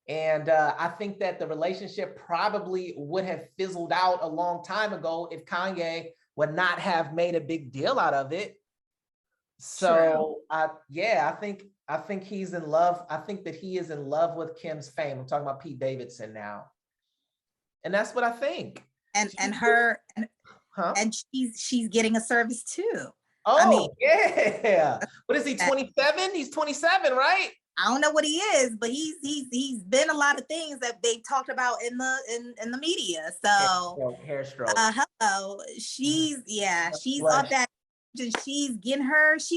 And I think that the relationship probably would have fizzled out a long time ago if Kanye would not have made a big deal out of it. So I think he's in love. I think that he is in love with Kim's fame. I'm talking about Pete Davidson now. And that's what I think. And she's getting a service too. Oh, I mean, yeah. What is he, 27? He's 27, right? I don't know what he is, but he's been a lot of things that they talked about in the media. So hair stroke. Hello. She's on that, and she's getting hers.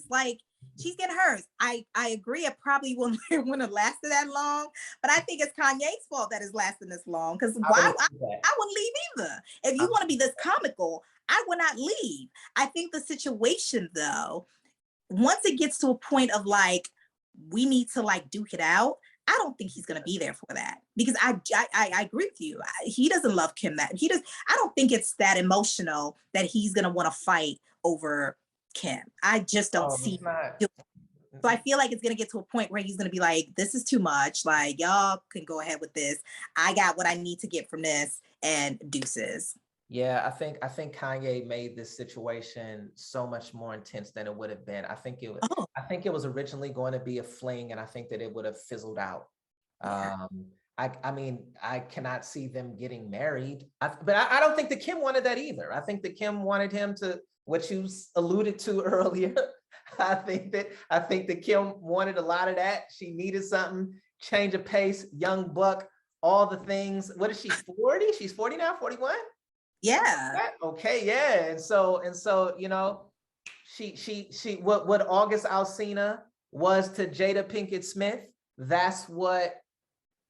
Like, she's getting hers. I agree. It probably wouldn't have lasted that long, but I think it's Kanye's fault that it's lasting this long. Because I wouldn't leave either. If you want to be this comical, I would not leave. I think the situation, though, once it gets to a point of like, we need to like duke it out, I don't think he's gonna be there for that because I agree with you. He doesn't love Kim. That he does. I don't think it's that emotional that he's gonna want to fight over Kim. I just don't Oh, see. it's not. So I feel like it's gonna get to a point where he's gonna be like, "This is too much. Like y'all can go ahead with this. I got what I need to get from this, and deuces." Yeah, I think Kanye made this situation so much more intense than it would have been. Oh, I think it was originally going to be a fling, and I think that it would have fizzled out. yeah. I mean, I cannot see them getting married. But I don't think that Kim wanted that either. I think that Kim wanted him to, what you alluded to earlier. I think that Kim wanted a lot of that. She needed something, change of pace, young buck, all the things. What is she, 40? She's 40 now, 41? Yeah. Okay, yeah. And so, she what August Alsina was to Jada Pinkett Smith, that's what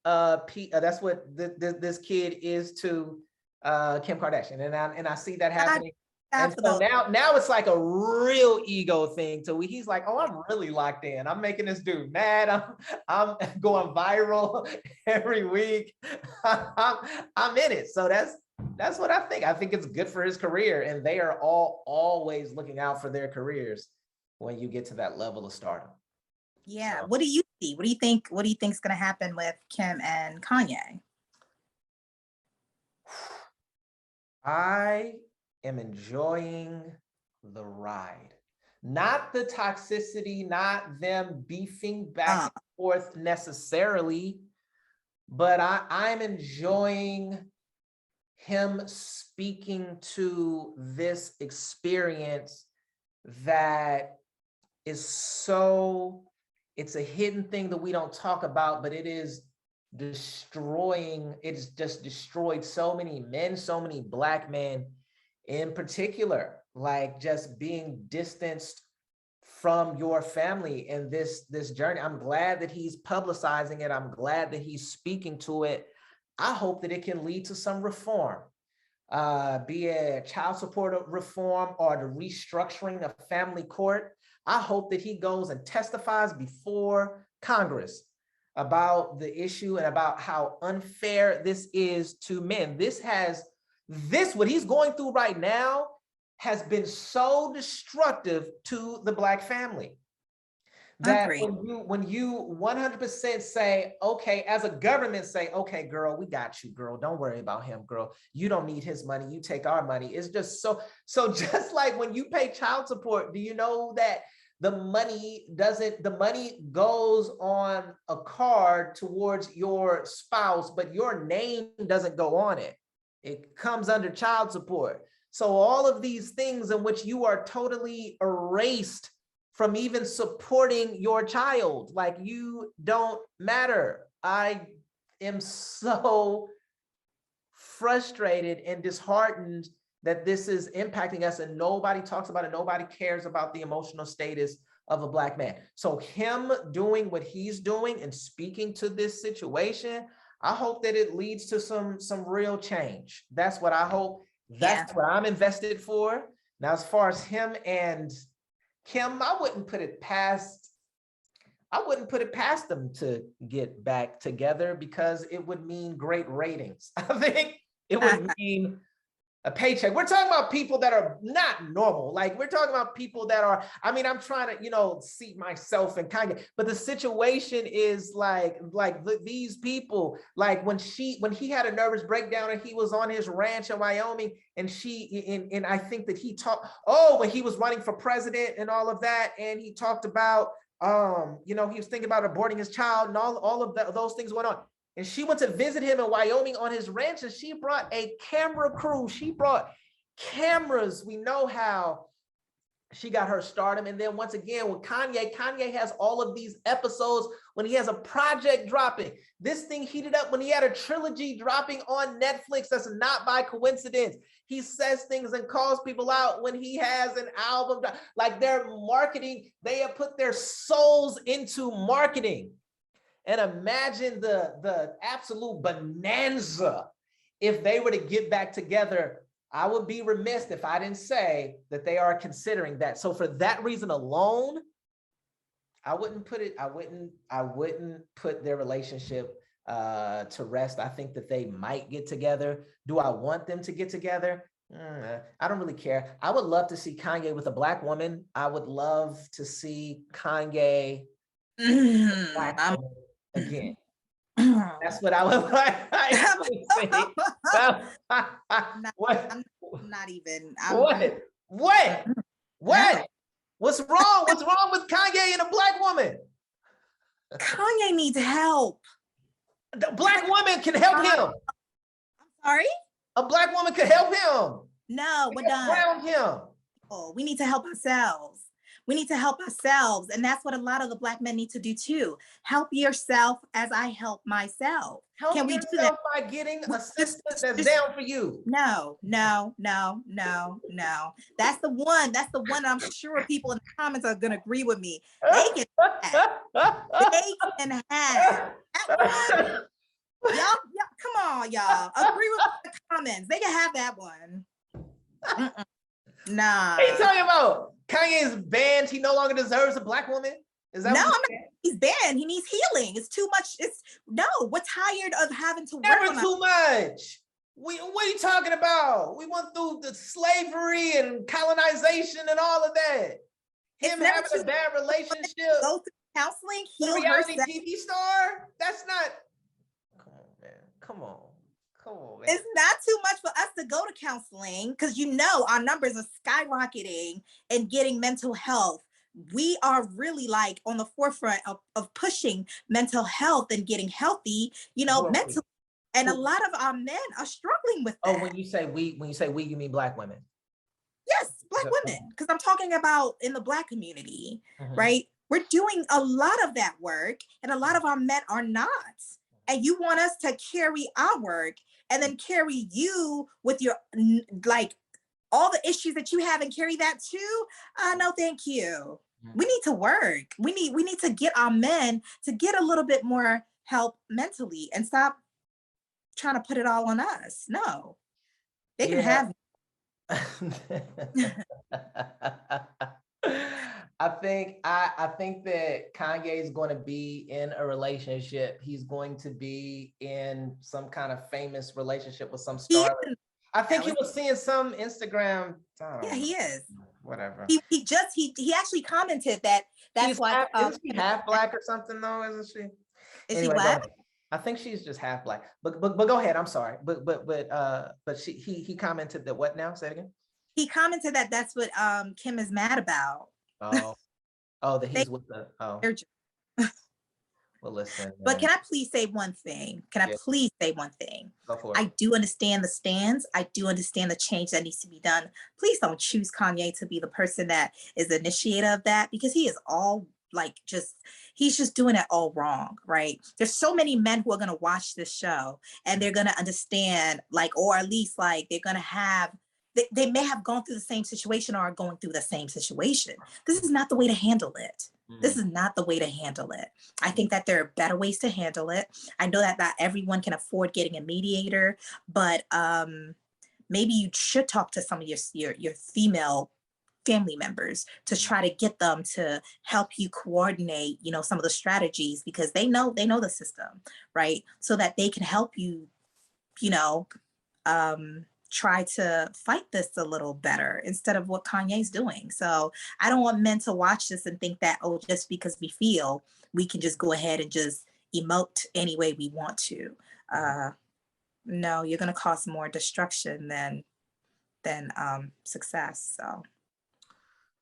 this kid is to Kim Kardashian. And I see that happening. And so now it's like a real ego thing to where he's like, oh, I'm really locked in. I'm making this dude mad. I'm going viral every week. I'm in it. So that's what I think. I think it's good for his career, and they are all always looking out for their careers when you get to that level of stardom. Yeah. So, What do you see? What do you think? What do you think's gonna happen with Kim and Kanye? I am enjoying the ride, not the toxicity, not them beefing back and forth necessarily, but I'm enjoying him speaking to this experience that is so, it's a hidden thing that we don't talk about, but it is destroying, it's just destroyed so many men, so many Black men in particular, like just being distanced from your family in this journey. I'm glad that he's publicizing it. I'm glad that he's speaking to it. I hope that it can lead to some reform, be it child support reform or the restructuring of family court. I hope that he goes and testifies before Congress about the issue and about how unfair this is to men. What he's going through right now has been so destructive to the Black family that when you 100% say, okay, as a government say, okay, girl, we got you, girl, don't worry about him, girl, you don't need his money, you take our money. It's just so just like when you pay child support, do you know that the money goes on a card towards your spouse, but your name doesn't go on it. It comes under child support. So all of these things in which you are totally erased from even supporting your child, like you don't matter. I am so frustrated and disheartened that this is impacting us and nobody talks about it. Nobody cares about the emotional status of a Black man. So him doing what he's doing and speaking to this situation, I hope that it leads to some real change. That's what I hope. That's what I'm invested for. Now, as far as him and Kim, I wouldn't put it past them to get back together because it would mean great ratings. I think it would mean a paycheck. We're talking about people that are not normal. Like we're talking about people that are, I mean, I'm trying to, see myself and Kanye, but the situation is like these people, like when he had a nervous breakdown and he was on his ranch in Wyoming and and I think that he talked, when he was running for president and all of that. And he talked about, he was thinking about aborting his child and all of those things went on. And she went to visit him in Wyoming on his ranch, and she brought a camera crew. She brought cameras. We know how she got her stardom. And then once again, with Kanye has all of these episodes when he has a project dropping. This thing heated up when he had a trilogy dropping on Netflix. That's not by coincidence. He says things and calls people out when he has an album. Like their marketing, they have put their souls into marketing. And imagine the absolute bonanza if they were to get back together. I would be remiss if I didn't say that they are considering that. So for that reason alone, I wouldn't put their relationship to rest. I think that they might get together. Do I want them to get together? I don't really care. I would love to see Kanye with a black woman. I would love to see Kanye with a black woman again. That's what I would like to see. What? I'm not even. What? No. What's wrong? What's wrong with Kanye and a black woman? Kanye needs help. The black woman can help him. I'm sorry? A black woman could help him. No, we're done. Around him. Oh, we need to help ourselves. We need to help ourselves. And that's what a lot of the black men need to do too. Help yourself as I help myself. Can we do that by getting a sister that's down for you? No. That's the one I'm sure people in the comments are gonna agree with me. They can have. They can have. Y'all, come on, y'all. Agree with the comments. They can have that one. Nah. What are you talking about? Kanye is banned. He no longer deserves a black woman. Is that no? I'm not. He's banned. He needs healing. It's too much. We're tired of having to. Never too much. What are you talking about? We went through the slavery and colonization and all of that. Him having a bad relationship. Go through counseling. Heal reality herself. TV star. That's not. Come on, man. Come on, man. It's not too much for us to go to counseling because our numbers are skyrocketing and getting mental health. We are really like on the forefront of pushing mental health and getting healthy, mentally. And a lot of our men are struggling with that. Oh, when you say we, you mean black women? Yes, black women. Because I'm talking about in the black community, right? We're doing a lot of that work and a lot of our men are not. And you want us to carry our work and then carry you with your, like, all the issues that you have and carry that too? No, thank you. We need to work. We need to get our men to get a little bit more help mentally and stop trying to put it all on us. No, they can have I think that Kanye is going to be in a relationship. He's going to be in some kind of famous relationship with some star. I think he was seeing some Instagram. Yeah, he is. Whatever. He actually commented that's why. Isn't she half black or something though? Isn't she? Is she what? I think she's just half black. But go ahead. I'm sorry. But he commented that what now? Say it again. He commented that's what Kim is mad about. Oh, that he's with the Well, listen. But can I please say one thing? Please say one thing? Go for it. I do understand the stands. I do understand the change that needs to be done. Please don't choose Kanye to be the person that is the initiator of that, because he is all he's just doing it all wrong, right? There's so many men who are going to watch this show and they're going to understand, or at least they're going to have, they may have gone through the same situation or are going through the same situation. This is not the way to handle it. This is not the way to handle it. I think that there are better ways to handle it. I know that not everyone can afford getting a mediator, but maybe you should talk to some of your female family members to try to get them to help you coordinate, some of the strategies, because they know the system, right? So that they can help you, try to fight this a little better instead of what Kanye's doing. So I don't want men to watch this and think that, just because we feel, we can just go ahead and just emote any way we want to. No, you're going to cause more destruction than success.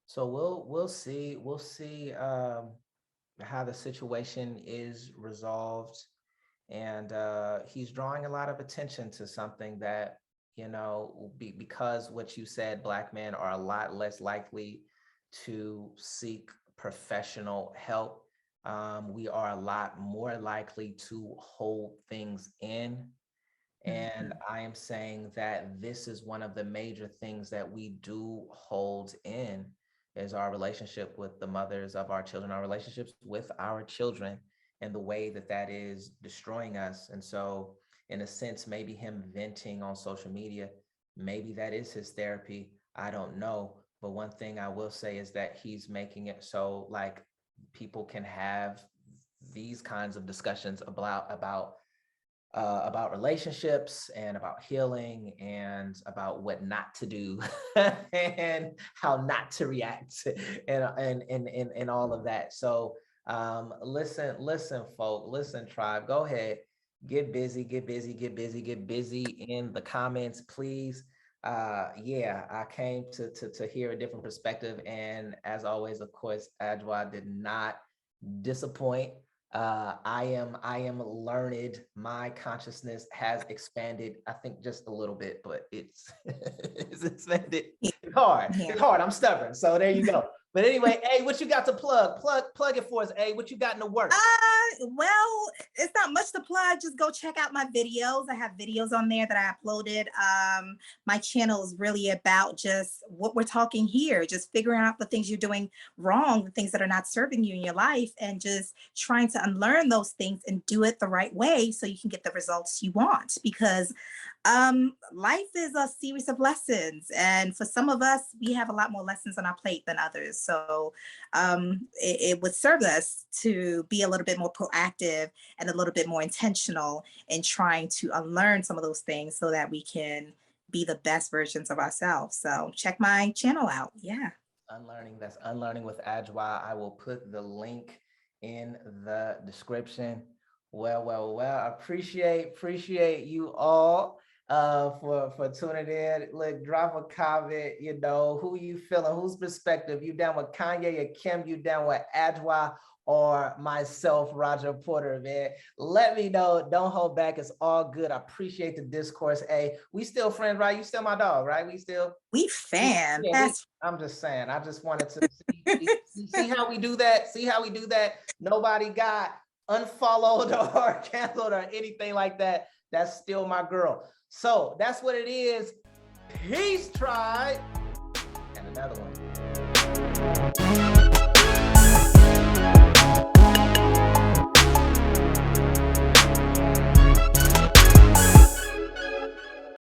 So we'll see how the situation is resolved, and he's drawing a lot of attention to something that, because what you said, black men are a lot less likely to seek professional help. We are a lot more likely to hold things in. And I am saying that this is one of the major things that we do hold in, is our relationship with the mothers of our children, our relationships with our children, and the way that is destroying us. And so, in a sense, maybe him venting on social media Maybe that is his therapy. I don't know. But one thing I will say is that he's making it so like people can have these kinds of discussions about relationships and about healing and about what not to do and how not to react and all of that. So listen, folk, listen, tribe, go ahead, get busy in the comments, please. Yeah, I came to hear a different perspective, and as always, of course, Adjoah did not disappoint. I am learned. My consciousness has expanded, I think just a little bit, but it's it's expanded. It's hard. Yeah. It's hard. I'm stubborn. So there you go. But anyway, hey, what you got to plug it for us? Hey, what you got in the works? Well, it's not much to plug. Just go check out my videos. I have videos on there that I uploaded. My channel is really about just what we're talking here, just figuring out the things you're doing wrong, the things that are not serving you in your life, and just trying to unlearn those things and do it the right way so you can get the results you want. Because life is a series of lessons, and for some of us, we have a lot more lessons on our plate than others. So it would serve us to be a little bit more proactive and a little bit more intentional in trying to unlearn some of those things so that we can be the best versions of ourselves. So check my channel out. Yeah. Unlearning, that's Unlearning with Adjoah. I will put the link in the description. Well, I appreciate you all for tuning in. Look, drop a comment, who you feeling, whose perspective, you down with Kanye or Kim, you down with Adjoah or myself, Roger Porter, man. Let me know. Don't hold back. It's all good. I appreciate the discourse. Hey, we still friends, right? You still my dog, right? We fam. I'm just saying, I just wanted to see how we do that. See how we do that. Nobody got unfollowed or canceled or anything like that. That's still my girl. So that's what it is. Peace, tribe. And another one.